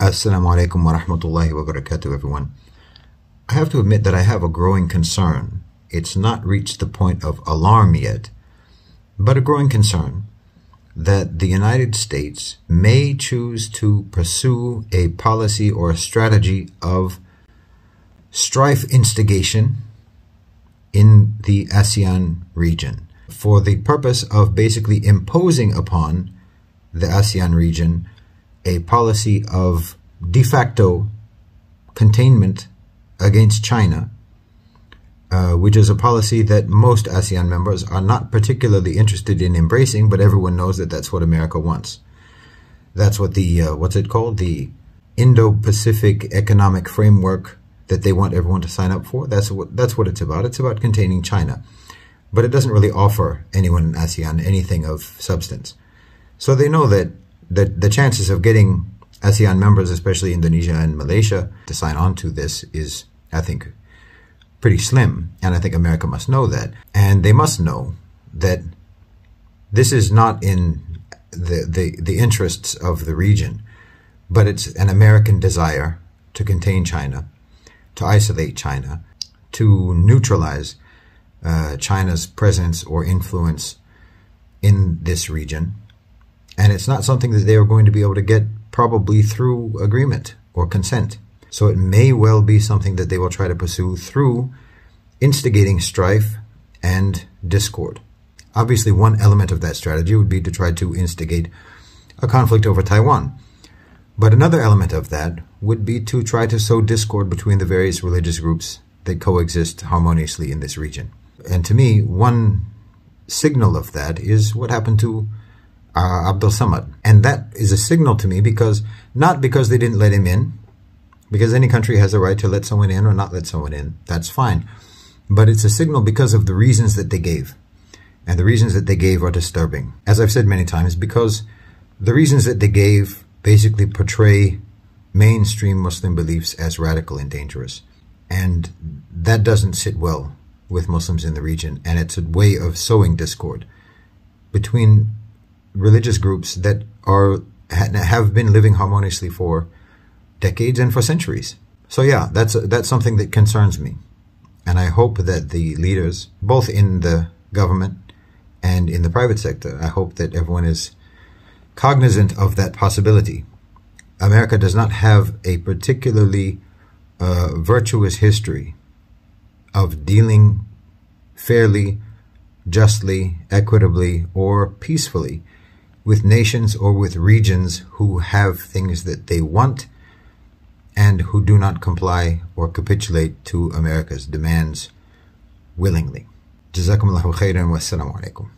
Assalamu alaikum wa rahmatullahi wa barakatuh, everyone. I have to admit that I have a growing concern. It's not reached the point of alarm yet, but a growing concern that the United States may choose to pursue a policy or a strategy of strife instigation in the ASEAN region for the purpose of basically imposing upon the ASEAN region a policy of de facto containment against China, which is a policy that most ASEAN members are not particularly interested in embracing, but everyone knows that that's what America wants. That's what the, what's it called? The Indo-Pacific economic framework that they want everyone to sign up for. That's what it's about. It's about containing China. But it doesn't really offer anyone in ASEAN anything of substance. So they know that the chances of getting ASEAN members, especially Indonesia and Malaysia, to sign on to this is, I think, pretty slim. And I think America must know that. And they must know that this is not in the interests of the region, but it's an American desire to contain China, to isolate China, to neutralize China's presence or influence in this region. And it's not something that they are going to be able to get probably through agreement or consent. So it may well be something that they will try to pursue through instigating strife and discord. Obviously, one element of that strategy would be to try to instigate a conflict over Taiwan. But another element of that would be to try to sow discord between the various religious groups that coexist harmoniously in this region. And to me, one signal of that is what happened to Abdul-Somad. And that is a signal to me because, not because they didn't let him in, because any country has a right to let someone in or not let someone in, that's fine. But it's a signal because of the reasons that they gave. And the reasons that they gave are disturbing. As I've said many times, because the reasons that they gave basically portray mainstream Muslim beliefs as radical and dangerous. And that doesn't sit well with Muslims in the region. And it's a way of sowing discord between religious groups that have been living harmoniously for decades and for centuries. So yeah, that's something that concerns me. And I hope that the leaders, both in the government and in the private sector, I hope that everyone is cognizant of that possibility. America does not have a particularly virtuous history of dealing fairly, justly, equitably, or peacefully with nations or with regions who have things that they want and who do not comply or capitulate to America's demands willingly. Jazakumullahu khairan wa assalamu alaikum.